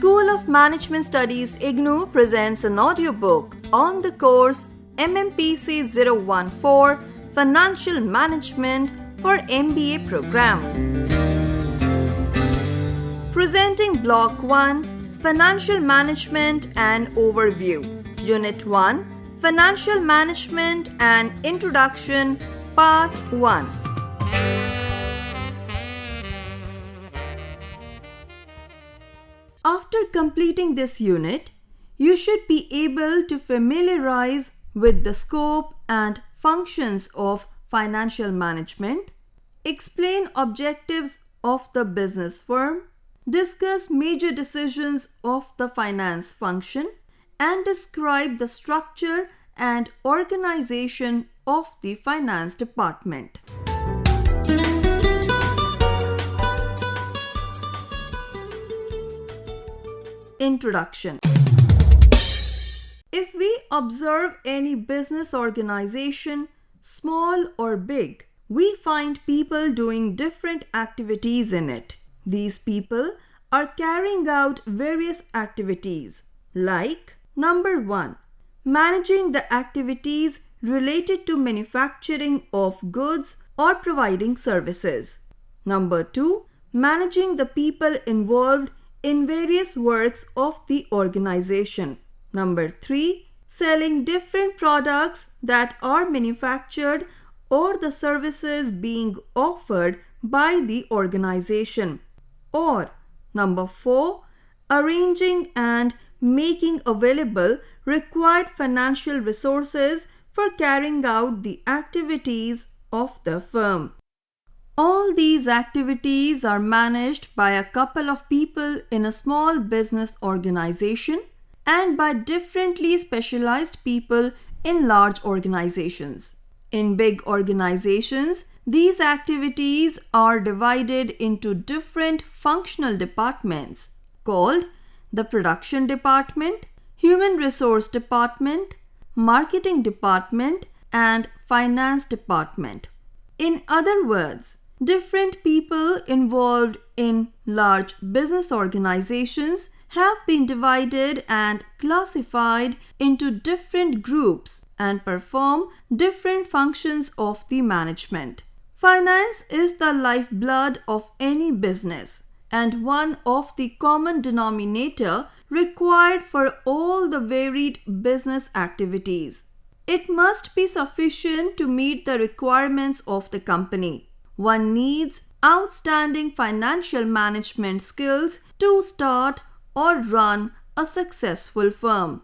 School of Management Studies IGNOU presents an audiobook on the course MMPC 014 Financial Management for MBA program. Presenting Block 1 Financial Management and Overview, Unit 1 Financial Management and Introduction, Part 1. After completing this unit, you should be able to familiarize with the scope and functions of financial management, explain objectives of the business firm, discuss major decisions of the finance function, and describe the structure and organization of the finance department. Introduction. If we observe any business organization, small or big, we find people doing different activities in it. These people are carrying out various activities like number 1, managing the activities related to manufacturing of goods or providing services. Number 2, managing the people involved in various works of the organization. Number 3, selling different products that are manufactured or the services being offered by the organization. Or number 4, arranging and making available required financial resources for carrying out the activities of the firm. All these activities are managed by a couple of people in a small business organization and by differently specialized people in large organizations. In big organizations, these activities are divided into different functional departments called the production department, human resource department, marketing department, and finance department. In other words, different people involved in large business organizations have been divided and classified into different groups and perform different functions of the management. Finance is the lifeblood of any business and one of the common denominator required for all the varied business activities. It must be sufficient to meet the requirements of the company. One needs outstanding financial management skills to start or run a successful firm.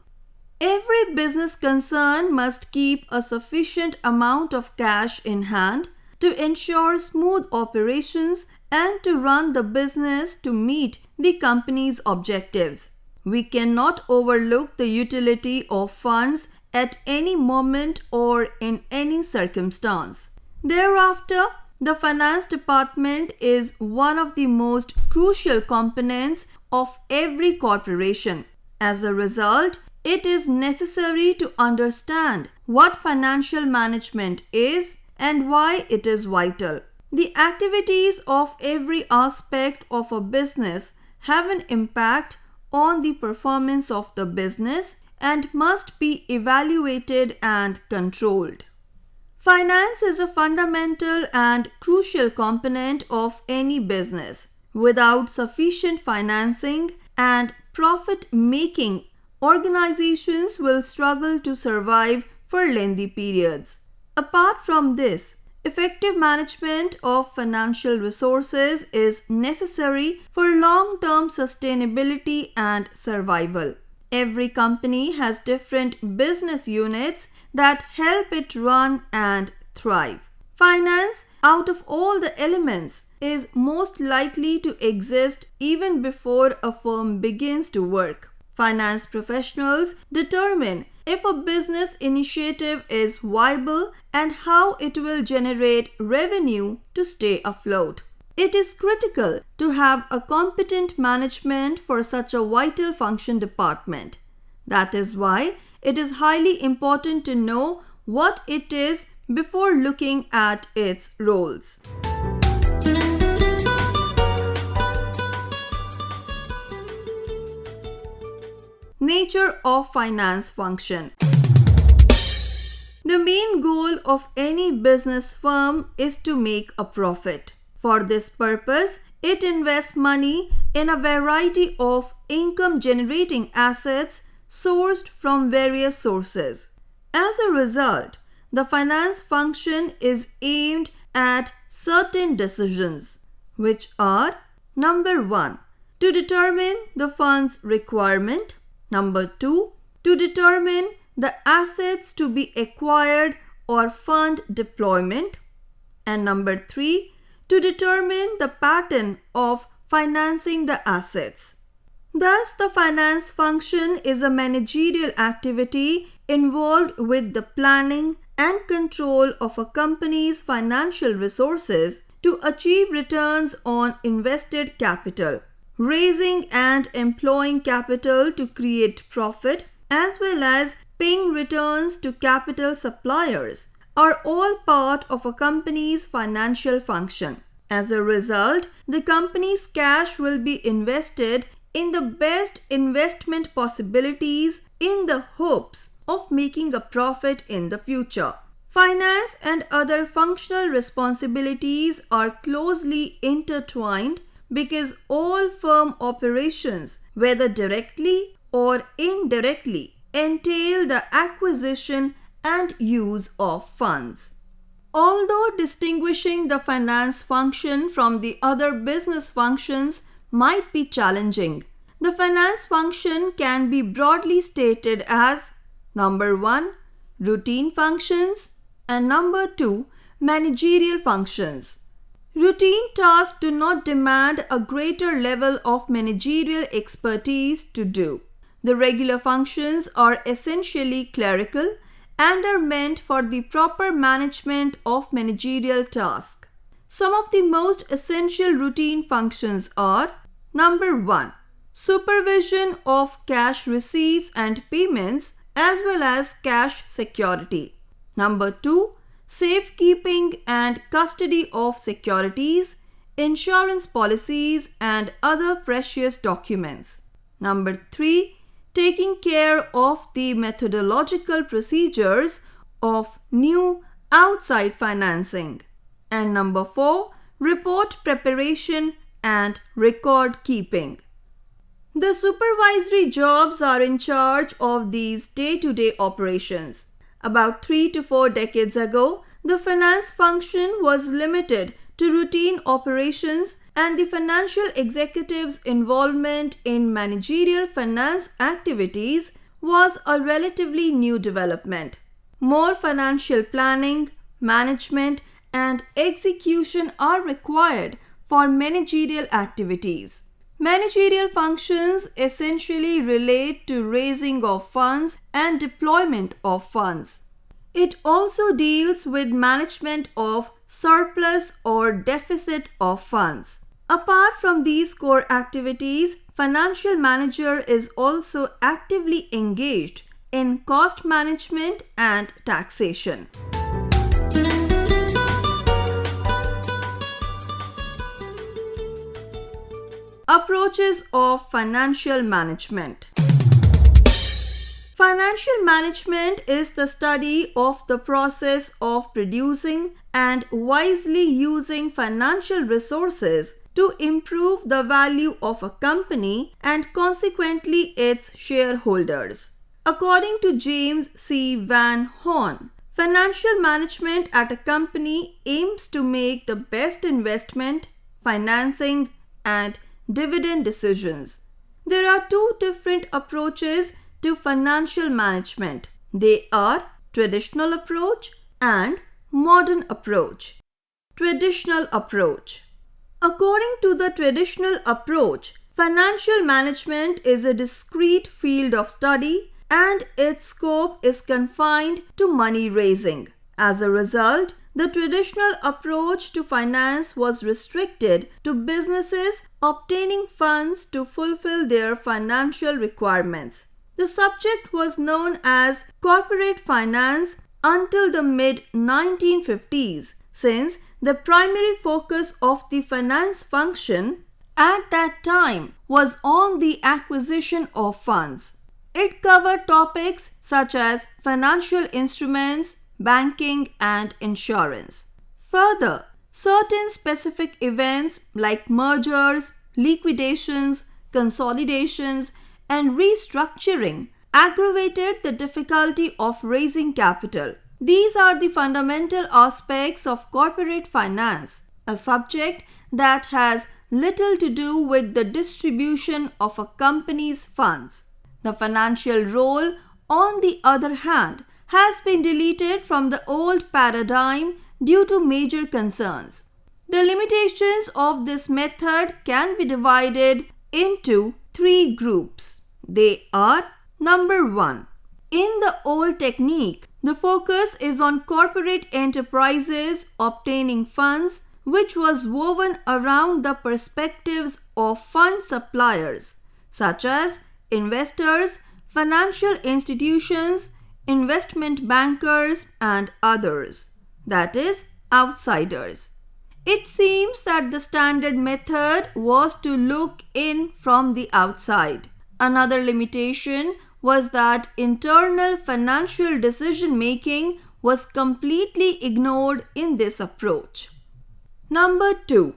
Every business concern must keep a sufficient amount of cash in hand to ensure smooth operations and to run the business to meet the company's objectives. We cannot overlook the utility of funds at any moment or in any circumstance. Thereafter, the finance department is one of the most crucial components of every corporation. As a result, it is necessary to understand what financial management is and why it is vital. The activities of every aspect of a business have an impact on the performance of the business and must be evaluated and controlled. Finance is a fundamental and crucial component of any business. Without sufficient financing and profit-making, organizations will struggle to survive for lengthy periods. Apart from this, effective management of financial resources is necessary for long-term sustainability and survival. Every company has different business units that help it run and thrive. Finance, out of all the elements, is most likely to exist even before a firm begins to work. Finance professionals determine if a business initiative is viable and how it will generate revenue to stay afloat. It is critical to have a competent management for such a vital function department. That is why it is highly important to know what it is before looking at its roles. Nature of finance function. The main goal of any business firm is to make a profit. For this purpose, it invests money in a variety of income-generating assets sourced from various sources. As a result, the finance function is aimed at certain decisions, which are: number 1, to determine the fund's requirement; number 2, to determine the assets to be acquired or fund deployment; and number 3, to determine the pattern of financing the assets. Thus, the finance function is a managerial activity involved with the planning and control of a company's financial resources to achieve returns on invested capital. Raising and employing capital to create profit, as well as paying returns to capital suppliers, are all part of a company's financial function. As a result, the company's cash will be invested in the best investment possibilities in the hopes of making a profit in the future. Finance and other functional responsibilities are closely intertwined because all firm operations, whether directly or indirectly, entail the acquisition and use of funds. Although distinguishing the finance function from the other business functions might be challenging, the finance function can be broadly stated as: number 1, routine functions, and number 2, managerial functions. Routine tasks do not demand a greater level of managerial expertise to do. The regular functions are essentially clerical and are meant for the proper management of managerial tasks. Some of the most essential routine functions are: number 1, supervision of cash receipts and payments as well as cash security; number 2, safekeeping and custody of securities, insurance policies and other precious documents; number 3, taking care of the methodological procedures of new outside financing; and number 4, report preparation and record keeping. The supervisory jobs are in charge of these day-to-day operations. About 3 to 4 decades ago, the finance function was limited to routine operations, and the financial executive's involvement in managerial finance activities was a relatively new development. More financial planning, management, and execution are required for managerial activities. Managerial functions essentially relate to raising of funds and deployment of funds. It also deals with management of surplus or deficit of funds. Apart from these core activities, financial manager is also actively engaged in cost management and taxation. Approaches of financial management. Financial management is the study of the process of producing and wisely using financial resources to improve the value of a company and consequently its shareholders. According to James C. Van Horn, financial management at a company aims to make the best investment, financing, and dividend decisions. There are two different approaches to financial management. They are traditional approach and modern approach. Traditional approach. According to the traditional approach, financial management is a discrete field of study and its scope is confined to money raising. As a result, the traditional approach to finance was restricted to businesses obtaining funds to fulfill their financial requirements. The subject was known as corporate finance until the mid-1950s, since the primary focus of the finance function at that time was on the acquisition of funds. It covered topics such as financial instruments, banking, and insurance. Further, certain specific events like mergers, liquidations, consolidations, and restructuring aggravated the difficulty of raising capital. These are the fundamental aspects of corporate finance, a subject that has little to do with the distribution of a company's funds. The financial role, on the other hand, has been deleted from the old paradigm due to major concerns. The limitations of this method can be divided into three groups. They are: number 1. In the old technique, the focus is on corporate enterprises obtaining funds, which was woven around the perspectives of fund suppliers such as investors, financial institutions, investment bankers, and others, that is, outsiders. It seems that the standard method was to look in from the outside. Another limitation was that internal financial decision making was completely ignored in this approach. Number 2.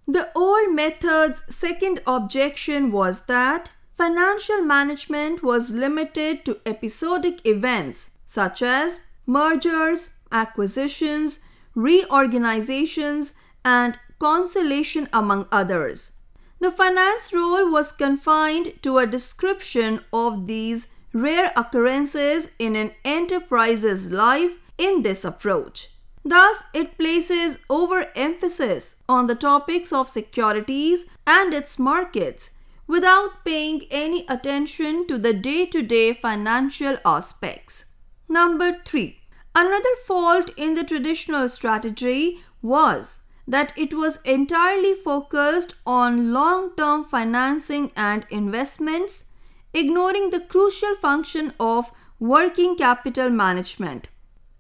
The old method's second objection was that financial management was limited to episodic events such as mergers, acquisitions, reorganizations, and consolidation, among others. The finance role was confined to a description of these rare occurrences in an enterprise's life in this approach. Thus, it places overemphasis on the topics of securities and its markets without paying any attention to the day-to-day financial aspects. Number 3. Another fault in the traditional strategy was that it was entirely focused on long-term financing and investments, ignoring the crucial function of working capital management.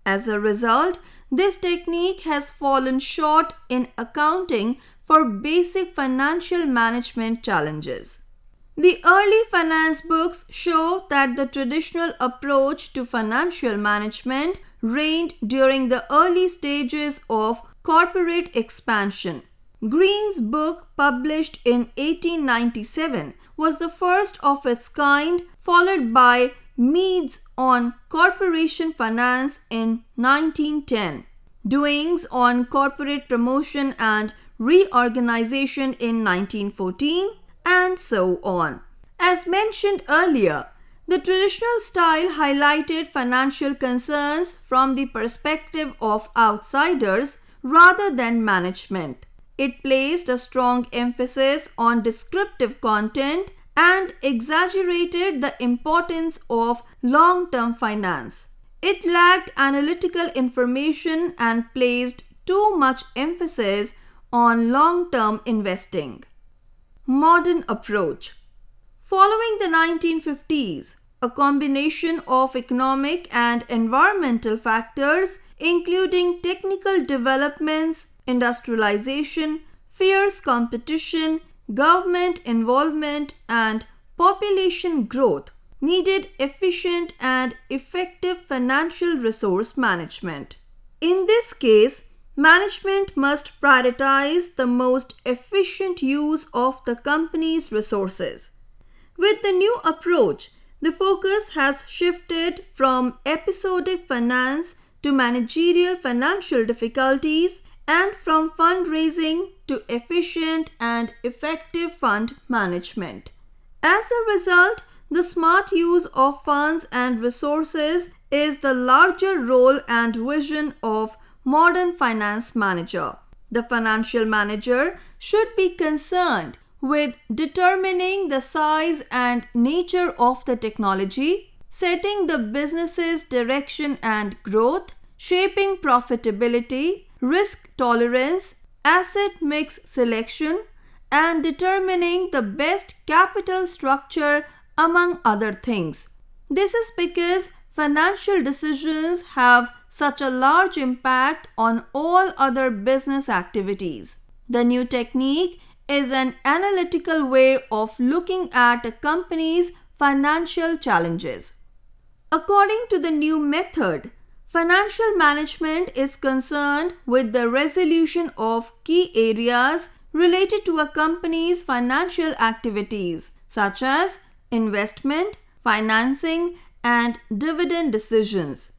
As a result, this technique has fallen short in accounting for basic financial management challenges. The early finance books show that the traditional approach to financial management reigned during the early stages of corporate expansion. Green's book, published in 1897, was the first of its kind, followed by Mead's on corporation finance in 1910, Doings on corporate promotion and reorganization in 1914, and so on. As mentioned earlier, the traditional style highlighted financial concerns from the perspective of outsiders rather than management. It placed a strong emphasis on descriptive content and exaggerated the importance of long-term finance. It lacked analytical information and placed too much emphasis on long-term investing. Modern approach. Following the 1950s, a combination of economic and environmental factors, including technical developments, industrialization, fierce competition, government involvement, and population growth, needed efficient and effective financial resource management. In this case, management must prioritize the most efficient use of the company's resources. With the new approach, the focus has shifted from episodic finance to managerial financial difficulties and from fundraising to efficient and effective fund management. As a result, the smart use of funds and resources is the larger role and vision of modern finance manager. The financial manager should be concerned with determining the size and nature of the technology, setting the business's direction and growth, shaping profitability, risk tolerance, asset mix selection, and determining the best capital structure, among other things. This is because financial decisions have such a large impact on all other business activities. The new technique is an analytical way of looking at a company's financial challenges. According to the new method, financial management is concerned with the resolution of key areas related to a company's financial activities, such as investment, financing, and dividend decisions.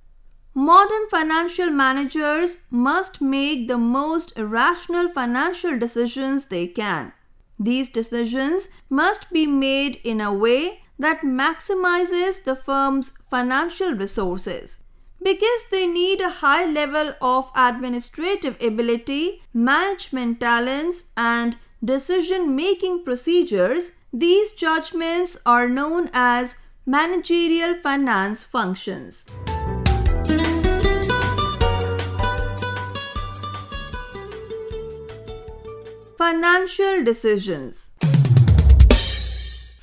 Modern financial managers must make the most rational financial decisions they can. These decisions must be made in a way that maximizes the firm's financial resources. Because they need a high level of administrative ability, management talents, and decision-making procedures, these judgments are known as managerial finance functions. Financial decisions.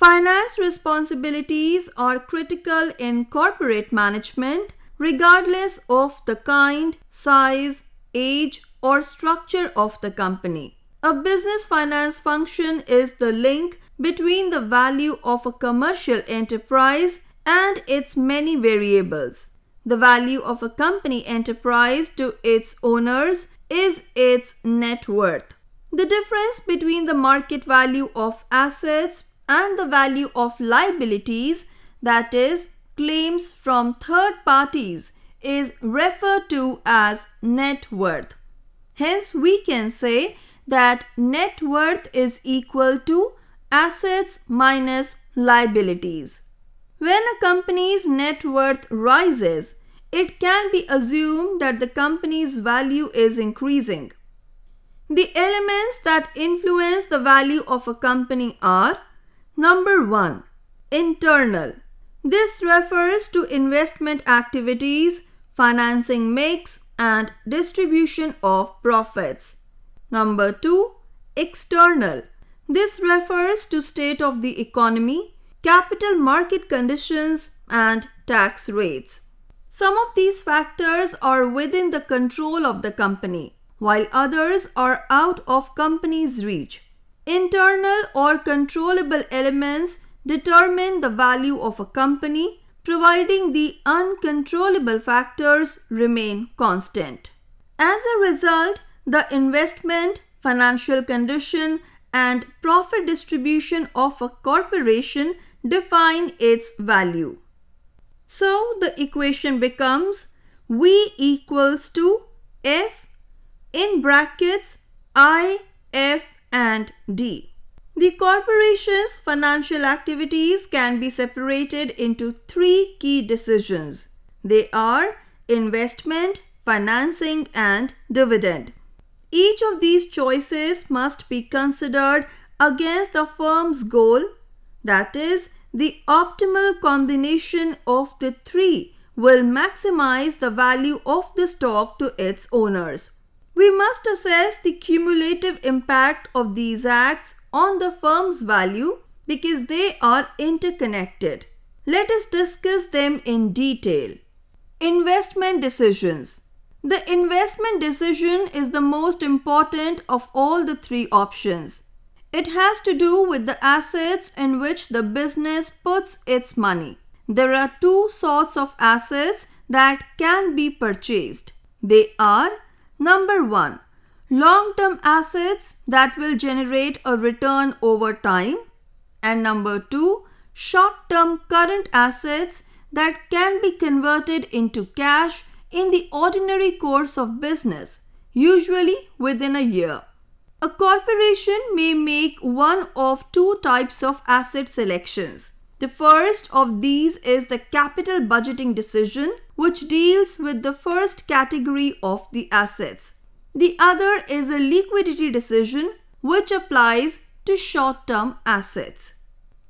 Finance responsibilities are critical in corporate management, regardless of the kind, size, age, or structure of the company. A business finance function is the link between the value of a commercial enterprise and its many variables. The value of a company enterprise to its owners is its net worth. The difference between the market value of assets and the value of liabilities, that is, claims from third parties, is referred to as net worth. Hence, we can say that net worth is equal to assets minus liabilities. When a company's net worth rises, it can be assumed that the company's value is increasing. The elements that influence the value of a company are: number 1, internal. This refers to investment activities, financing mix, and distribution of profits. Number 2, external. This refers to state of the economy, capital market conditions, and tax rates. Some of these factors are within the control of the company, while others are out of company's reach. Internal or controllable elements determine the value of a company, providing the uncontrollable factors remain constant. As a result, the investment, financial condition, and profit distribution of a corporation define its value. So the equation becomes V equals to F in brackets I, F, and D. The corporation's financial activities can be separated into 3 key decisions. They are investment, financing, and dividend. Each of these choices must be considered against the firm's goal, that is, the optimal combination of the 3 will maximize the value of the stock to its owners. We must assess the cumulative impact of these acts on the firm's value because they are interconnected. Let us discuss them in detail. Investment decisions. The investment decision is the most important of all the 3 options. It has to do with the assets in which the business puts its money. There are 2 sorts of assets that can be purchased. They are: number 1, long-term assets that will generate a return over time, and number 2, short-term current assets that can be converted into cash in the ordinary course of business, usually within a year. A corporation may make one of 2 types of asset selections. The first of these is the capital budgeting decision, which deals with the first category of the assets. The other is a liquidity decision, which applies to short-term assets.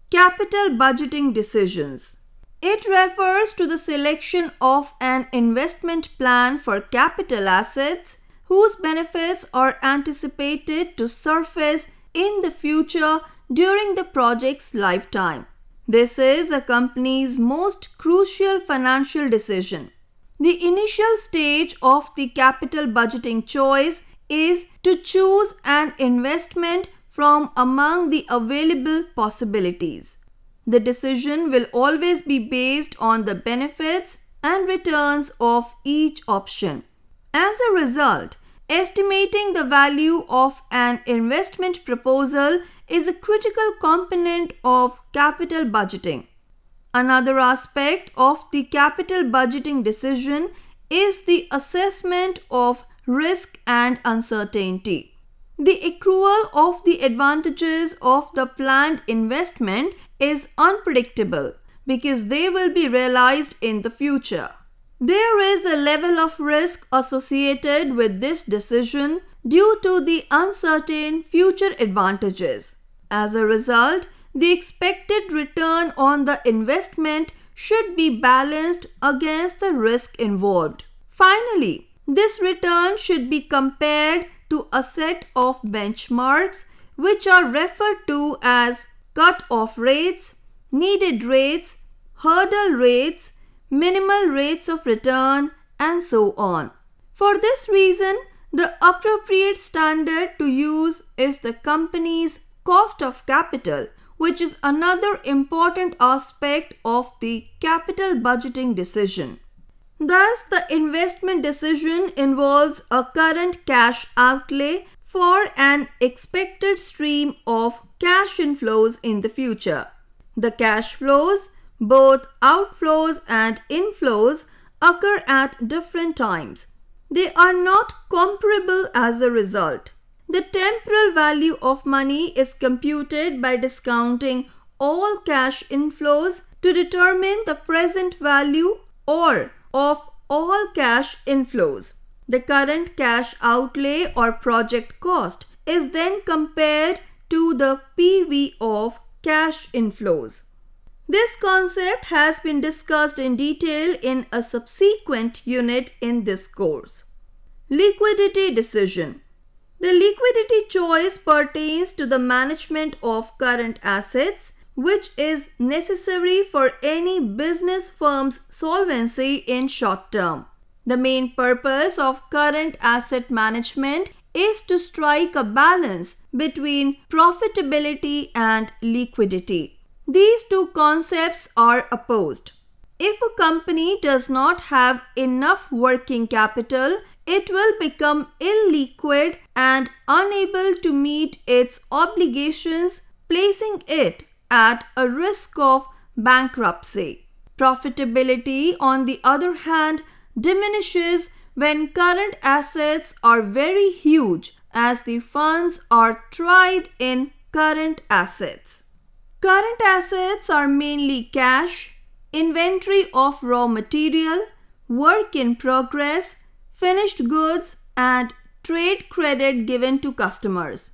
Capital budgeting decisions. It refers to the selection of an investment plan for capital assets whose benefits are anticipated to surface in the future during the project's lifetime. This is a company's most crucial financial decision. The initial stage of the capital budgeting choice is to choose an investment from among the available possibilities. The decision will always be based on the benefits and returns of each option. As a result, estimating the value of an investment proposal is a critical component of capital budgeting. Another aspect of the capital budgeting decision is the assessment of risk and uncertainty. The accrual of the advantages of the planned investment is unpredictable because they will be realized in the future. There is a level of risk associated with this decision due to the uncertain future advantages. As a result, the expected return on the investment should be balanced against the risk involved. Finally, this return should be compared to a set of benchmarks which are referred to as cut-off rates, needed rates, hurdle rates, minimal rates of return, and so on. For this reason, the appropriate standard to use is the company's cost of capital, which is another important aspect of the capital budgeting decision. Thus, the investment decision involves a current cash outlay for an expected stream of cash inflows in the future. The cash flows, both outflows and inflows, occur at different times. They are not comparable as a result. The temporal value of money is computed by discounting all cash inflows to determine the present value or of all cash inflows. The current cash outlay or project cost is then compared to the PV of cash inflows. This concept has been discussed in detail in a subsequent unit in this course. Liquidity decision. The liquidity choice pertains to the management of current assets, which is necessary for any business firm's solvency in short term. The main purpose of current asset management is to strike a balance between profitability and liquidity. These two concepts are opposed. If a company does not have enough working capital, it will become illiquid and unable to meet its obligations, placing it at a risk of bankruptcy. Profitability, on the other hand, diminishes when current assets are very huge, as the funds are tied in current assets. Current assets are mainly cash, inventory of raw material, work in progress, finished goods, and trade credit given to customers.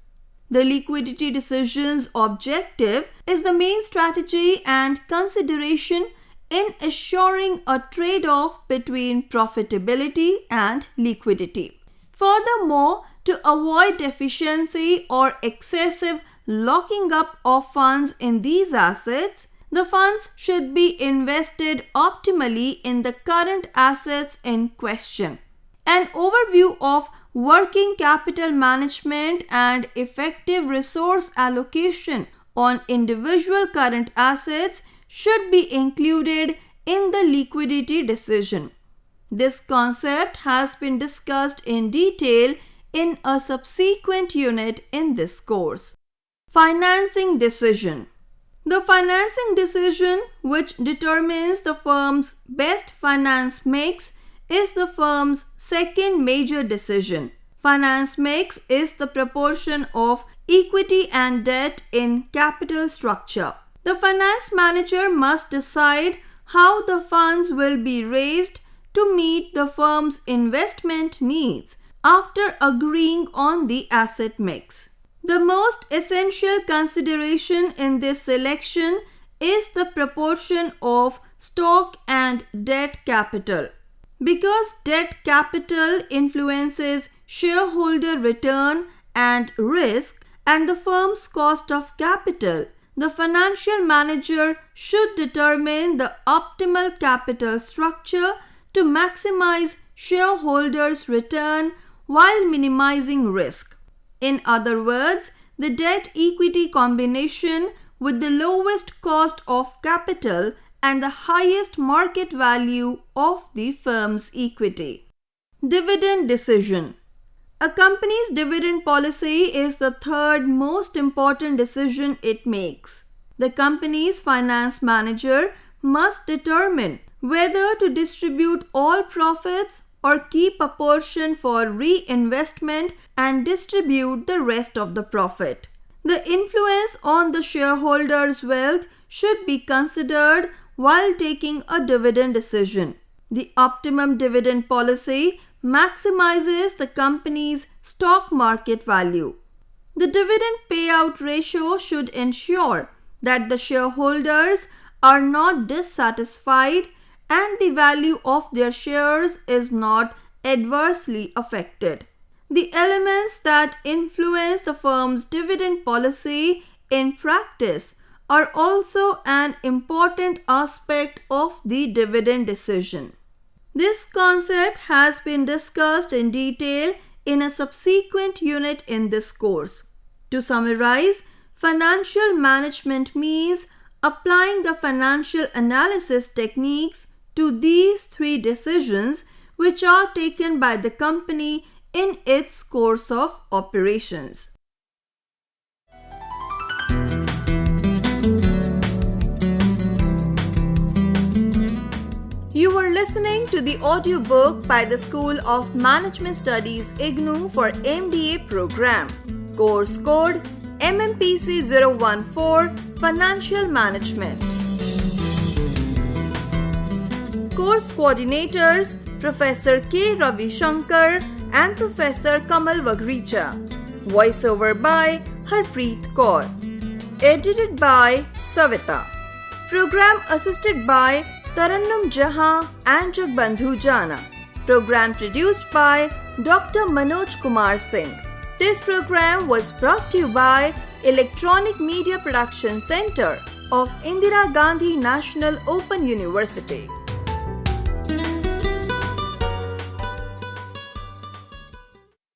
The liquidity decision's objective is the main strategy and consideration in assuring a trade-off between profitability and liquidity. Furthermore, to avoid deficiency or excessive locking up of funds in these assets, the funds should be invested optimally in the current assets in question. An overview of working capital management and effective resource allocation on individual current assets should be included in the liquidity decision. This concept has been discussed in detail in a subsequent unit in this course. Financing decision. The financing decision, which determines the firm's best finance mix, is the firm's second major decision. Finance mix is the proportion of equity and debt in capital structure. The finance manager must decide how the funds will be raised to meet the firm's investment needs after agreeing on the asset mix. The most essential consideration in this selection is the proportion of stock and debt capital. Because debt capital influences shareholder return and risk and the firm's cost of capital, the financial manager should determine the optimal capital structure to maximize shareholders' return while minimizing risk. In other words, the debt-equity combination with the lowest cost of capital and the highest market value of the firm's equity. Dividend decision. A company's dividend policy is the third most important decision it makes. The company's finance manager must determine whether to distribute all profits or keep a portion for reinvestment and distribute the rest of the profit. The influence on the shareholders' wealth should be considered while taking a dividend decision. The optimum dividend policy maximizes the company's stock market value. The dividend payout ratio should ensure that the shareholders are not dissatisfied and the value of their shares is not adversely affected. The elements that influence the firm's dividend policy in practice are also an important aspect of the dividend decision. This concept has been discussed in detail in a subsequent unit in this course. To summarize, financial management means applying the financial analysis techniques to these three decisions which are taken by the company in its course of operations. You were listening to the audiobook by the School of Management Studies IGNOU for MDA program. Course code MMPC 014 Financial Management. Course coordinators Professor K. Ravi Shankar and Professor Kamal Wagricha. Voiceover by Harpreet Kaur. Edited by Savita. Program assisted by Tarannum Jahan and Jagbandhu Jana. Program produced by Dr. Manoj Kumar Singh. This program was brought to you by Electronic Media Production Center of Indira Gandhi National Open University.